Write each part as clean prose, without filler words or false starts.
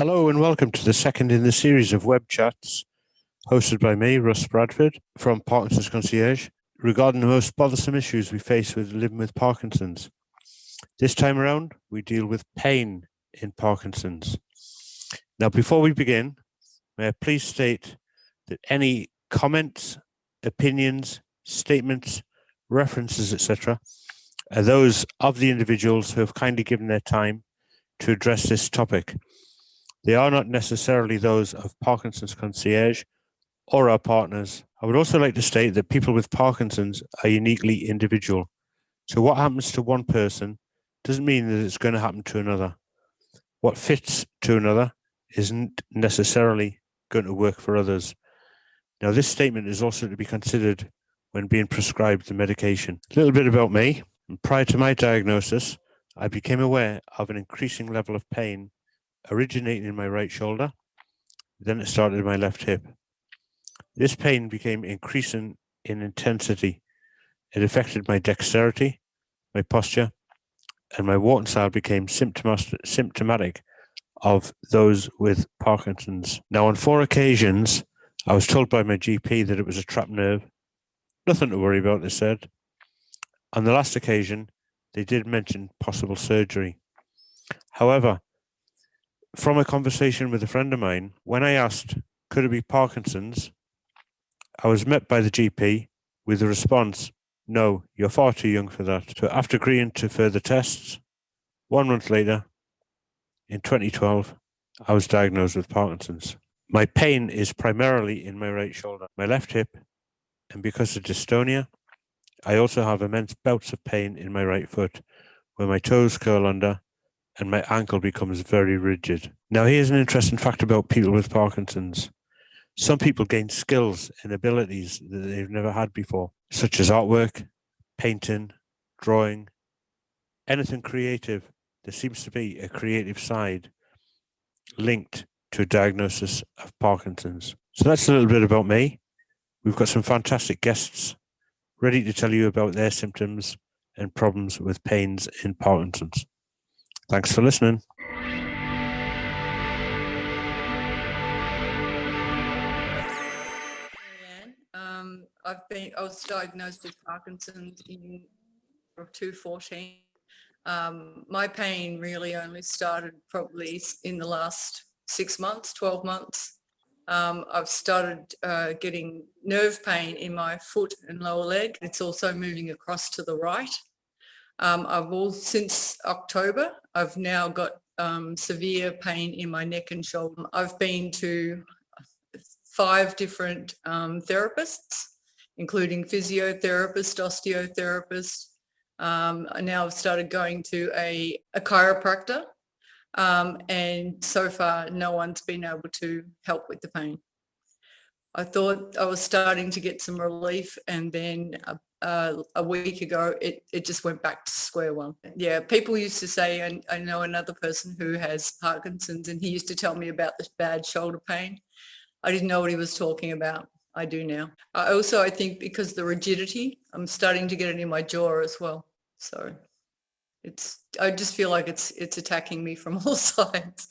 Hello and welcome to the second in the series of web chats hosted by me, Russ Bradford, from Parkinson's Concierge, regarding the most bothersome issues we face with living with Parkinson's. This time around, we deal with pain in Parkinson's. Now, before we begin, may I please state that any comments, opinions, statements, references, etc., are those of the individuals who have kindly given their time to address this topic. They are not necessarily those of Parkinson's Concierge or our partners. I would also like to state that people with Parkinson's are uniquely individual. So what happens to one person doesn't mean that it's going to happen to another. What fits to another isn't necessarily going to work for others. Now, this statement is also to be considered when being prescribed the medication. A little bit about me. Prior to my diagnosis, I became aware of an increasing level of pain originating in my right shoulder. Then it started in my left hip. This pain became increasing in intensity. It affected my dexterity, my posture, and my walking style became symptomatic of those with Parkinson's. Now, on 4 occasions, I was told by my GP that it was a trapped nerve. Nothing to worry about, they said. On the last occasion, they did mention possible surgery. However, from a conversation with a friend of mine, when I asked, could it be Parkinson's, I was met by the GP with the response, no, you're far too young for that. So after agreeing to further tests, 1 month later, in 2012, I was diagnosed with Parkinson's. My pain is primarily in my right shoulder, my left hip, and because of dystonia, I also have immense bouts of pain in my right foot, where my toes curl under and my ankle becomes very rigid. Now, here's an interesting fact about people with Parkinson's. Some people gain skills and abilities that they've never had before, such as artwork, painting, drawing, anything creative. There seems to be a creative side linked to a diagnosis of Parkinson's. So that's a little bit about me. We've got some fantastic guests ready to tell you about their symptoms and problems with pains in Parkinson's. Thanks for listening. I was diagnosed with Parkinson's in 2014. My pain really only started probably in the last 6 months, 12 months. I've started getting nerve pain in my foot and lower leg. It's also moving across to the right. Since October, I've now got severe pain in my neck and shoulder. I've been to 5 different therapists, including physiotherapist, osteotherapist. Now I've started going to a chiropractor, and so far no one's been able to help with the pain. I thought I was starting to get some relief, and then a week ago it just went back to square one. Yeah, people used to say, and I know another person who has Parkinson's, and he used to tell me about this bad shoulder pain. I didn't know what he was talking about. I do now. I think because the rigidity, I'm starting to get it in my jaw as well. So I just feel like it's attacking me from all sides.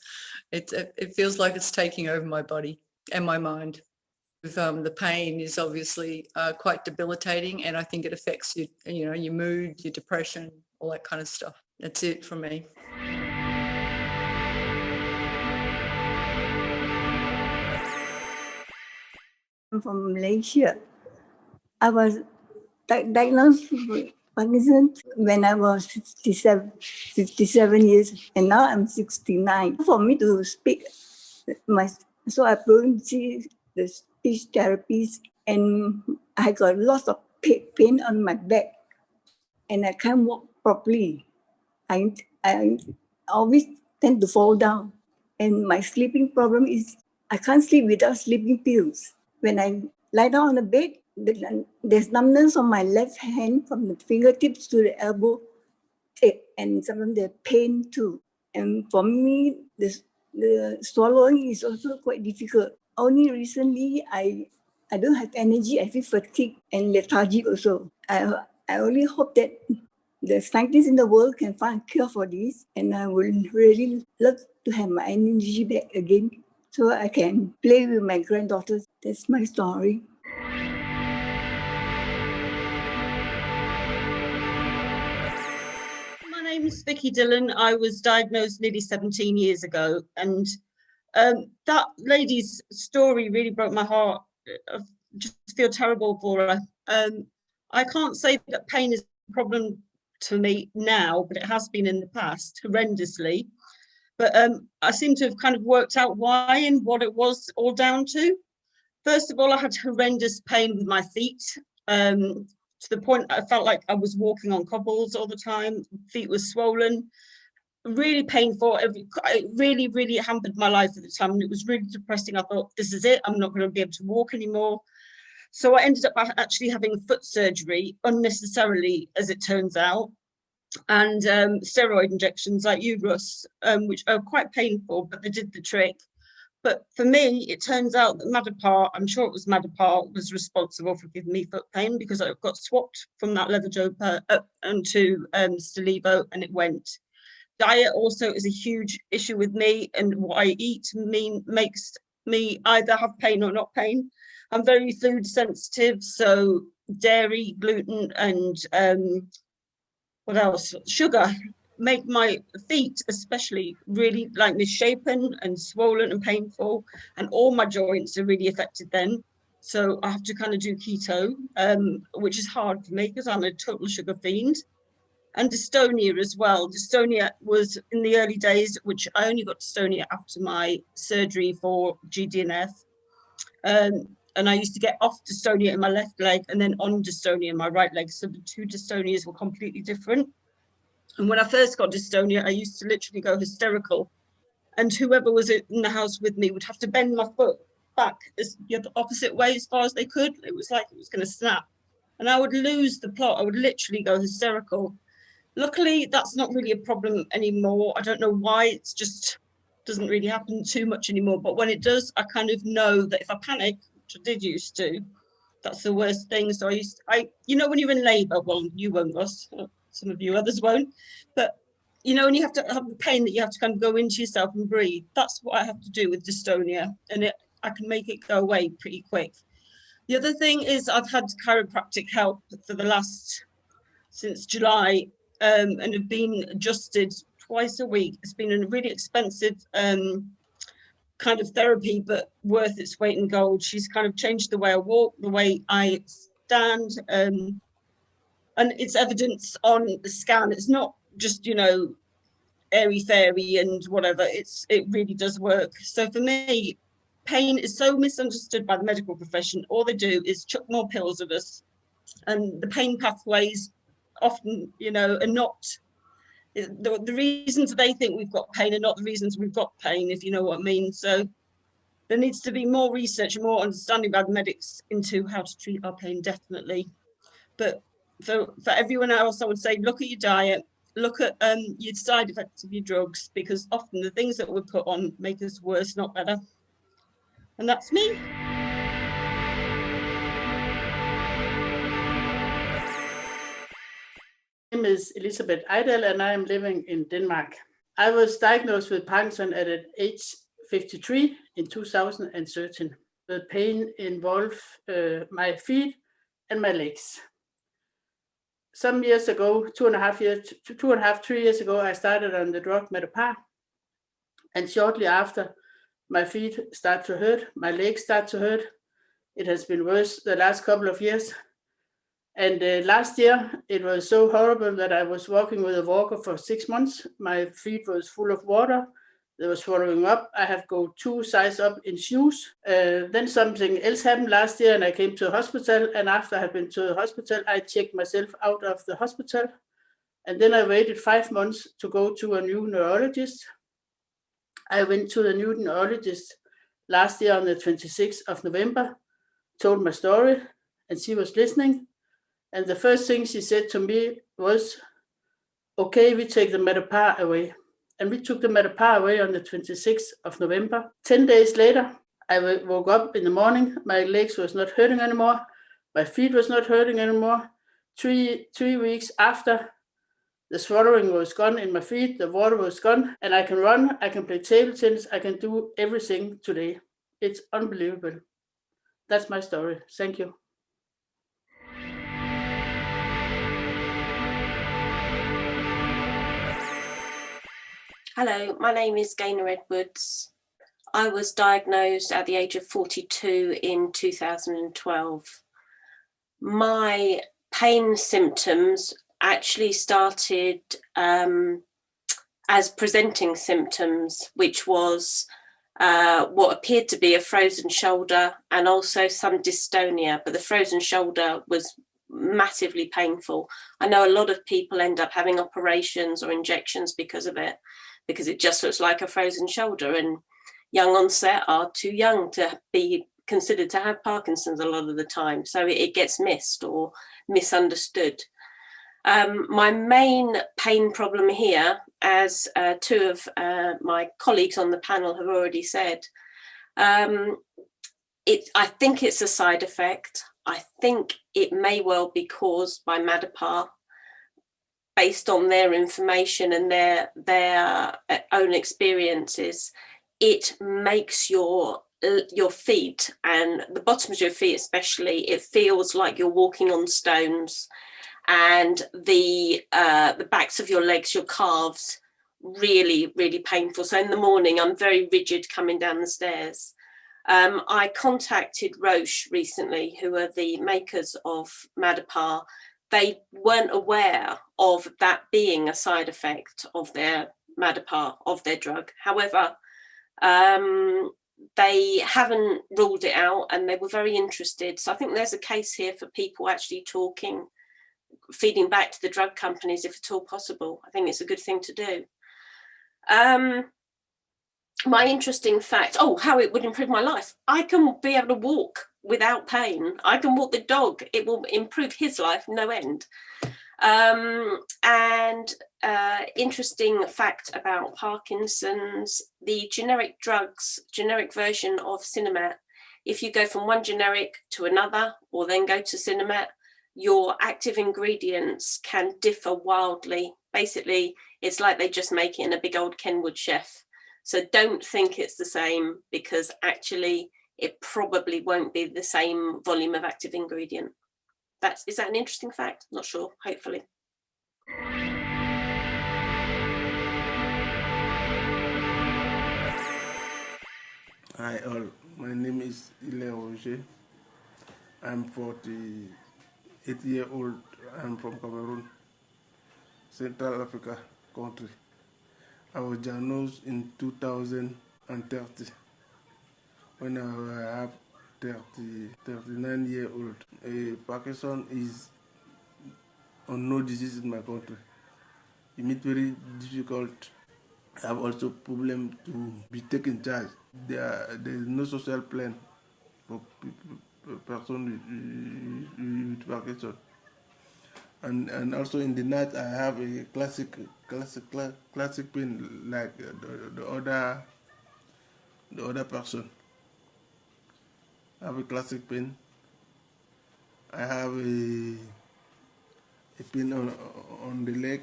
It feels like it's taking over my body and my mind. The pain is obviously quite debilitating, and I think it affects your mood, your depression, all that kind of stuff. That's it from me. I'm from Malaysia. I was diagnosed with Parkinson's when I was 57 years, and now I'm 69. For me to speak, so I go to see the speech therapist, and I got lots of pain on my back, and I can't walk properly. I always tend to fall down, and my sleeping problem is I can't sleep without sleeping pills. When I lie down on the bed, there's numbness on my left hand from the fingertips to the elbow, and sometimes there's pain too. And for me, the swallowing is also quite difficult. Only recently, I don't have energy. I feel fatigued and lethargic also. I only hope that the scientists in the world can find a cure for this, and I would really love to have my energy back again so I can play with my granddaughters. That's my story. My name is Vicky Dillon. I was diagnosed nearly 17 years ago, and that lady's story really broke my heart. I just feel terrible for her. I can't say that pain is a problem to me now, but it has been in the past, horrendously. But I seem to have kind of worked out why and what it was all down to. First of all, I had horrendous pain with my feet, to the point I felt like I was walking on cobbles all the time. Feet were swollen, really painful. It really, really hampered my life at the time, and it was really depressing. I thought, this is it. I'm not going to be able to walk anymore. So I ended up actually having foot surgery unnecessarily, as it turns out, and steroid injections like you, Russ, which are quite painful, but they did the trick. But for me, it turns out that Madapar, I'm sure it was Madapar, was responsible for giving me foot pain, because I got swapped from that levodopa up onto Stalevo, and it went. Diet also is a huge issue with me, and what I eat makes me either have pain or not pain. I'm very food sensitive, so dairy, gluten, and what else? Sugar make my feet especially really like misshapen and swollen and painful, and all my joints are really affected then. So I have to kind of do keto, which is hard for me because I'm a total sugar fiend. And dystonia as well. Dystonia was in the early days, which I only got dystonia after my surgery for GDNF. And I used to get off dystonia in my left leg and then on dystonia in my right leg. So the two dystonias were completely different. And when I first got dystonia, I used to literally go hysterical. And whoever was in the house with me would have to bend my foot back the opposite way as far as they could. It was like it was going to snap. And I would lose the plot. I would literally go hysterical. Luckily, that's not really a problem anymore. I don't know why. It's just doesn't really happen too much anymore. But when it does, I kind of know that if I panic, which I did used to, that's the worst thing. So you know, when you're in labour, well, you won't, Ross, some of you others won't, but you know, when you have to have the pain that you have to kind of go into yourself and breathe, that's what I have to do with dystonia, and I can make it go away pretty quick. The other thing is I've had chiropractic help since July, and have been adjusted twice a week. It's been a really expensive kind of therapy, but worth its weight in gold. She's kind of changed the way I walk, the way I stand, and it's evidence on the scan. It's not just, you know, airy-fairy and whatever. It really does work. So for me, pain is so misunderstood by the medical profession. All they do is chuck more pills at us, and the pain pathways often, you know, are not the reasons they think we've got pain are not the reasons we've got pain, if you know what I mean. So there needs to be more research and more understanding by the medics into how to treat our pain, definitely. But for everyone else, I would say look at your diet, look at your side effects of your drugs, because often the things that we put on make us worse, not better. And that's me. My name is Elisabeth Eidel, and I am living in Denmark. I was diagnosed with Parkinson at age 53 in 2013. The pain involved my feet and my legs. Some years ago, 3 years ago, I started on the drug Madapar, and shortly after, my feet start to hurt, my legs start to hurt. It has been worse the last couple of years. And last year, it was so horrible that I was walking with a walker for 6 months. My feet was full of water. They were swallowing up. I had to go 2 sizes up in shoes. Then something else happened last year, and I came to the hospital. And after I had been to the hospital, I checked myself out of the hospital. And then I waited 5 months to go to a new neurologist. I went to the new neurologist last year on the 26th of November, told my story, and she was listening. And the first thing she said to me was, okay, we take the Madapar away. And we took the Madapar away on the 26th of November. 10 days later, I woke up in the morning. My legs was not hurting anymore. My feet was not hurting anymore. 3 weeks after, The swallowing was gone in my feet, the water was gone, and I can run, I can play table tennis, I can do everything today. It's unbelievable. That's my story. Thank you. Hello, my name is Gaynor Edwards. I was diagnosed at the age of 42 in 2012. My pain symptoms actually started as presenting symptoms, which was what appeared to be a frozen shoulder and also some dystonia, but the frozen shoulder was massively painful. I know a lot of people end up having operations or injections because of it, because it just looks like a frozen shoulder, and young onset are too young to be considered to have Parkinson's a lot of the time, so it gets missed or misunderstood. My main pain problem here, as two of my colleagues on the panel have already said, I think it's a side effect. I think it may well be caused by Madapar, based on their information and their own experiences. It makes your feet, and the bottoms of your feet especially, it feels like you're walking on stones, and the backs of your legs, your calves, really, really painful. So in the morning, I'm very rigid coming down the stairs. I contacted Roche recently, who are the makers of Madapar. They weren't aware of that being a side effect of their Madapar, of their drug. However, they haven't ruled it out, and they were very interested. So I think there's a case here for people actually talking, feeding back to the drug companies if at all possible. I think it's a good thing to do. My interesting fact, how it would improve my life. I can be able to walk without pain. I can walk the dog. It will improve his life, no end. Interesting fact about Parkinson's, the generic drugs, generic version of Sinemet, if you go from one generic to another or then go to Sinemet, your active ingredients can differ wildly. Basically, it's like they just make it in a big old Kenwood chef. So don't think it's the same, because actually it probably won't be the same volume of active ingredient. Is that an interesting fact? Not sure, hopefully. Hi all, my name is Ile Roger. I'm 48-year-old. I'm from Cameroon, Central Africa country. I was diagnosed in 2030 when I have 39 years old. Parkinson is unknown disease in my country. It makes it very difficult. I have also problem to be taken charge. There is no social plan for person with Parkinson. And also in the night I have a classic pain like the other person. I have a classic pain. I have a pain on the leg,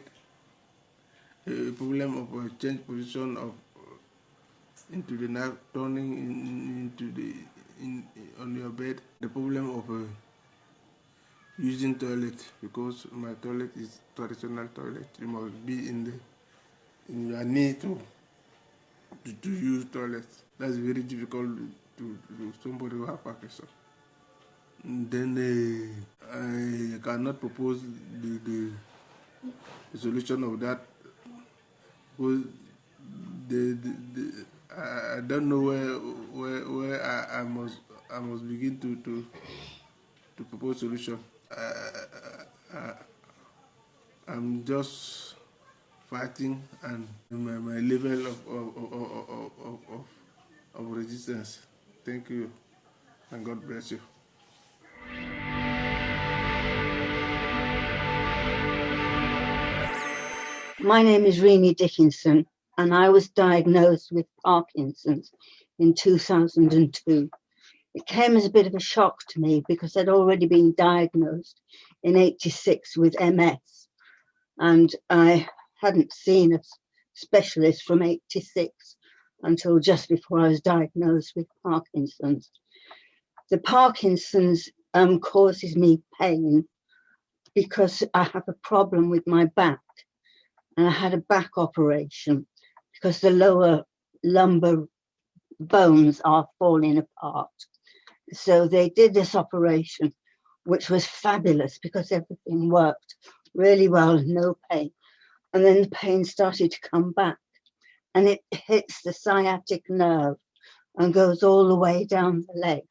a problem of a change position of into the night, turning on your bed. The problem of using toilet, because my toilet is traditional toilet. You must be in your knee to use toilet. That's very difficult to somebody who has Parkinson. Then I cannot propose the solution of that, because I don't know where I must begin to propose solution. I'm just fighting, and my level of resistance. Thank you, and God bless you. My name is Renee Dickinson, and I was diagnosed with Parkinson's in 2002. It came as a bit of a shock to me because I'd already been diagnosed in '86 with MS. and I hadn't seen a specialist from '86 until just before I was diagnosed with Parkinson's. The Parkinson's causes me pain because I have a problem with my back, and I had a back operation because the lower lumbar bones are falling apart. So they did this operation, which was fabulous because everything worked really well, no pain. And then the pain started to come back, and it hits the sciatic nerve and goes all the way down the leg.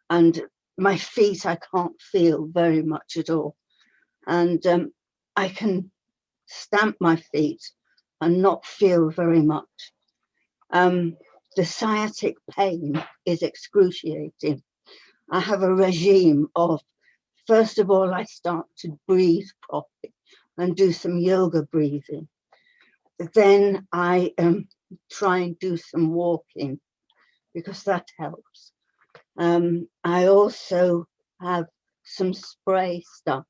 And my feet, I can't feel very much at all. And I can stamp my feet and not feel very much. The sciatic pain is excruciating. I have a regime of, first of all, I start to breathe properly and do some yoga breathing. Then I try and do some walking because that helps. I also have some spray stuff,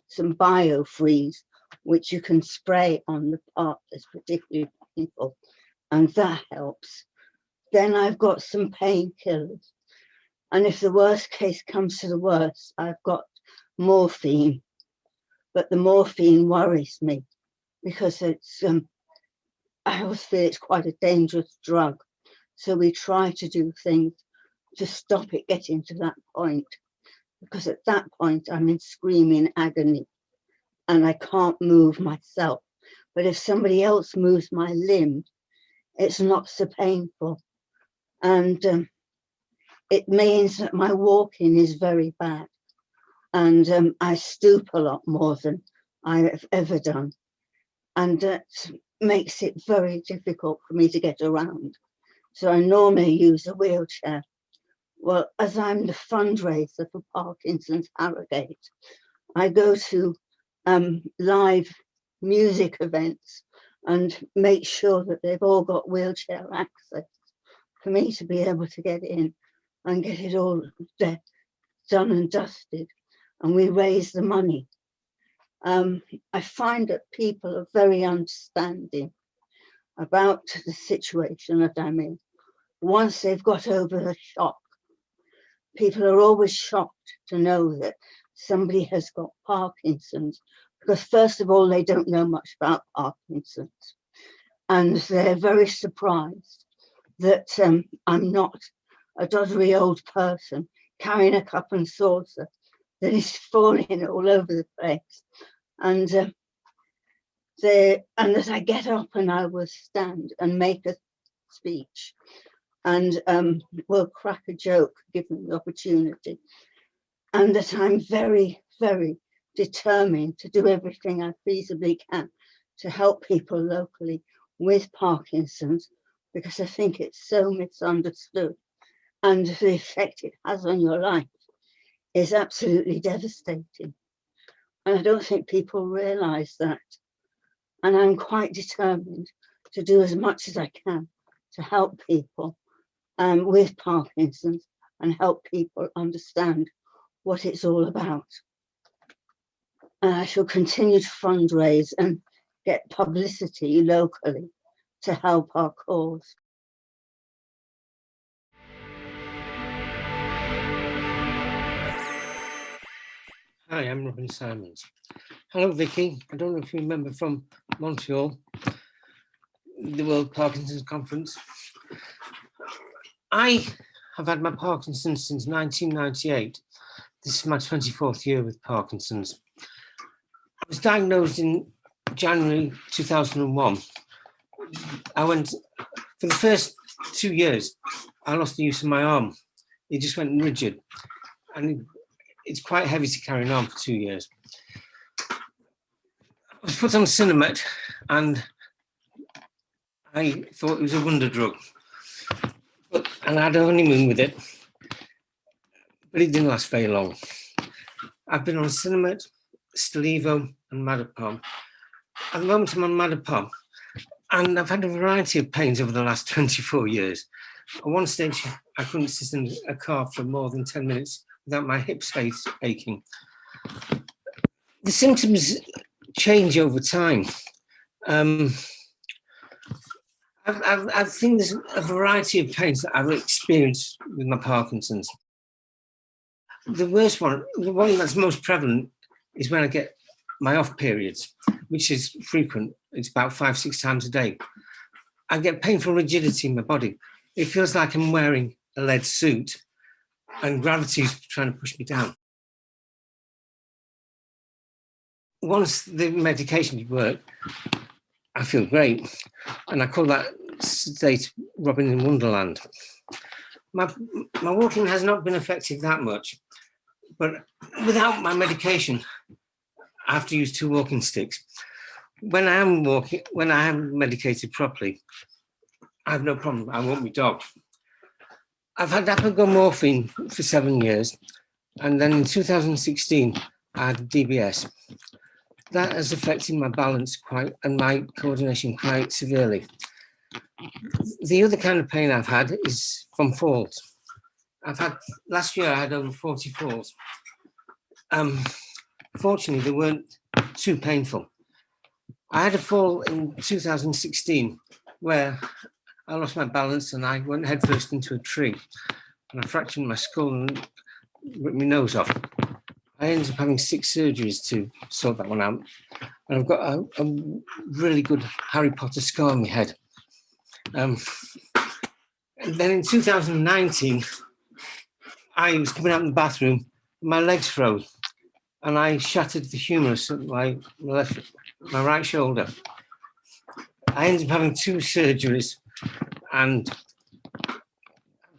some biofreeze, which you can spray on the part that's particularly painful, and that helps. Then I've got some painkillers. And if the worst case comes to the worst, I've got morphine. But the morphine worries me because it's, I always feel it's quite a dangerous drug. So we try to do things to stop it getting to that point. Because at that point, I'm in screaming agony and I can't move myself. But if somebody else moves my limb, it's not so painful. And it means that my walking is very bad. And I stoop a lot more than I have ever done. And that makes it very difficult for me to get around. So I normally use a wheelchair. Well, as I'm the fundraiser for Parkinson's Harrogate, I go to live music events and make sure that they've all got wheelchair access for me to be able to get in and get it all done and dusted. And we raise the money. I find that people are very understanding about the situation that I'm in. Once they've got over the shock, people are always shocked to know that somebody has got Parkinson's, because first of all, they don't know much about Parkinson's. And they're very surprised that I'm not a doddery old person carrying a cup and saucer that is falling all over the place. And that I get up and I will stand and make a speech and will crack a joke given the opportunity. And that I'm very, very determined to do everything I feasibly can to help people locally with Parkinson's, because I think it's so misunderstood. And the effect it has on your life is absolutely devastating. And I don't think people realize that. And I'm quite determined to do as much as I can to help people with Parkinson's and help people understand what it's all about. And I shall continue to fundraise and get publicity locally to help our cause. Hi, I'm Robin Simons. Hello, Vicky. I don't know if you remember from Montreal, the World Parkinson's Conference. I have had my Parkinson's since 1998. This is my 24th year with Parkinson's. I was diagnosed in January 2001. I went, for the first 2 years, I lost the use of my arm. It just went rigid. And it's quite heavy to carry on for 2 years. I was put on Sinemet and I thought it was a wonder drug. And I had a honeymoon with it, but it didn't last very long. I've been on Sinemet, Stalevo and Madapom. At the moment I'm on Madapom, and I've had a variety of pains over the last 24 years. At one stage, I couldn't sit in a car for more than 10 minutes without my hip space aching. The symptoms change over time. I think there's a variety of pains that I've experienced with my Parkinson's. The worst one, the one that's most prevalent, is when I get my off periods, which is frequent. It's about 5-6 times a day. I get painful rigidity in my body. It feels like I'm wearing a lead suit and gravity's trying to push me down. Once the medication works, I feel great. And I call that state Robin in Wonderland. My walking has not been affected that much, but without my medication, I have to use 2 walking sticks. When I am medicated properly, I have no problem. I walk my dog. I've had apomorphine for 7 years, and then in 2016, I had DBS. That has affected my balance and my coordination quite severely. The other kind of pain I've had is from falls. Last year I had over 40 falls. Fortunately, they weren't too painful. I had a fall in 2016 where I lost my balance and I went headfirst into a tree and I fractured my skull and ripped my nose off. I ended up having 6 surgeries to sort that one out. And I've got a really good Harry Potter scar on my head. And then in 2019, I was coming out in the bathroom, my legs froze, and I shattered the humerus of my right shoulder. I ended up having 2 surgeries, and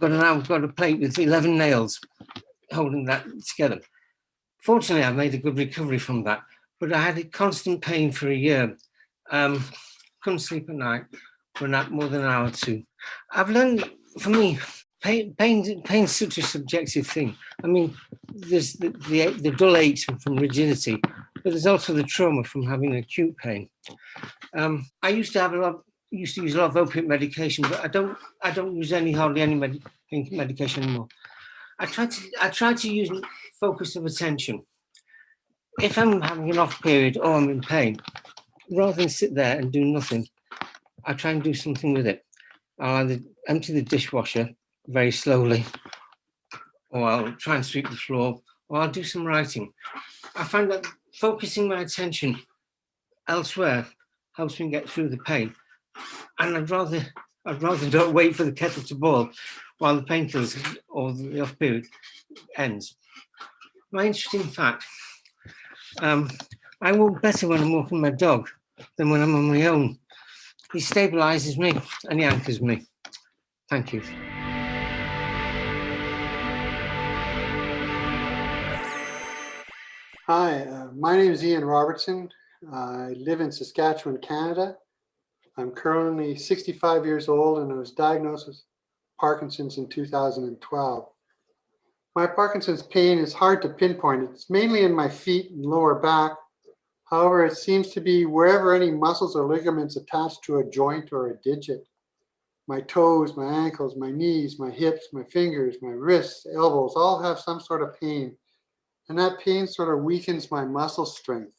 I've got a plate with 11 nails holding that together. Fortunately, I made a good recovery from that, but I had a constant pain for a year. Couldn't sleep at night for more than an hour or 2. I've learned, for me, pain's such a subjective thing. I mean, there's the dull aches from rigidity, but there's also the trauma from having acute pain. I used to use a lot of opiate medication, but I don't use hardly any medication anymore. I try to use focus of attention. If I'm having an off period or I'm in pain, rather than sit there and do nothing, I try and do something with it. I'll either empty the dishwasher very slowly, or I'll try and sweep the floor, or I'll do some writing. I find that focusing my attention elsewhere helps me get through the pain. And I'd rather not wait for the kettle to boil while the painkillers or the off period ends. My interesting fact, I walk better when I'm walking my dog than when I'm on my own. He stabilizes me and he anchors me. Thank you. Hi, my name is Ian Robertson. I live in Saskatchewan, Canada. I'm currently 65 years old and I was diagnosed with Parkinson's in 2012. My Parkinson's pain is hard to pinpoint. It's mainly in my feet and lower back. However, it seems to be wherever any muscles or ligaments attached to a joint or a digit. My toes, my ankles, my knees, my hips, my fingers, my wrists, elbows, all have some sort of pain. And that pain sort of weakens my muscle strength.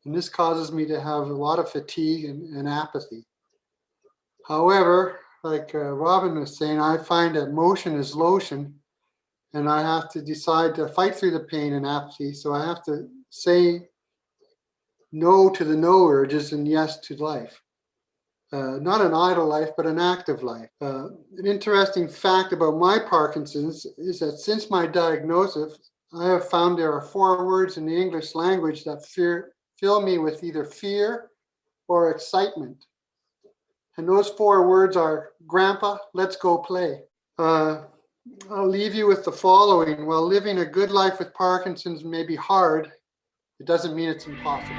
And this causes me to have a lot of fatigue and apathy. However, like Robin was saying, I find that motion is lotion, and I have to decide to fight through the pain and apathy. So I have to say no to the no urges and yes to life. Not an idle life, but an active life. An interesting fact about my Parkinson's is that since my diagnosis, I have found there are 4 words in the English language that fill me with either fear or excitement. And those 4 words are, Grandpa, let's go play. I'll leave you with the following. While living a good life with Parkinson's may be hard, it doesn't mean it's impossible.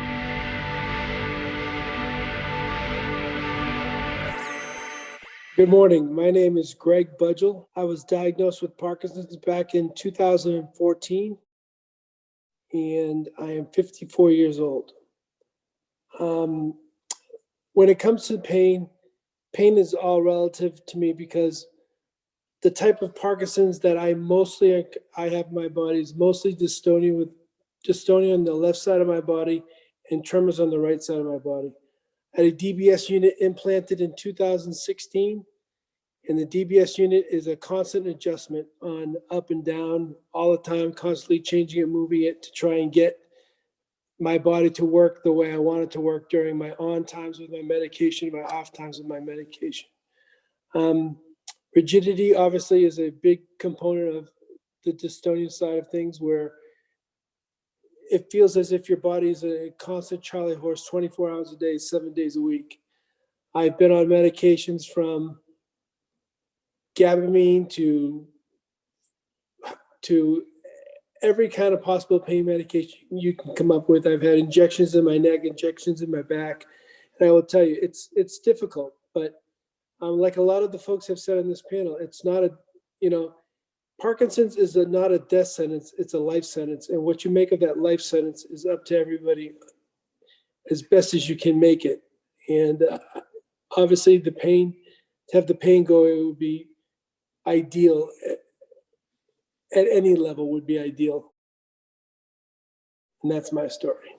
Good morning. My name is Greg Budgel. I was diagnosed with Parkinson's back in 2014, and I am 54 years old. When it comes to pain is all relative to me because the type of Parkinson's that I have in my body is mostly dystonia on the left side of my body and tremors on the right side of my body. I had a DBS unit implanted in 2016, and the DBS unit is a constant adjustment on up and down all the time, constantly changing it, moving it to try and get my body to work the way I want it to work during my on times with my medication, my off times with my medication. Rigidity obviously is a big component of the dystonia side of things, where it feels as if your body is a constant Charlie horse 24 hours a day, 7 days a week. I've been on medications from gabamine to every kind of possible pain medication you can come up with. I've had injections in my neck, injections in my back. And I will tell you, it's difficult, but like a lot of the folks have said on this panel, it's not a, Parkinson's is not a death sentence, it's a life sentence. And what you make of that life sentence is up to everybody as best as you can make it. And obviously to have the pain go away would be ideal. At any level would be ideal. And that's my story.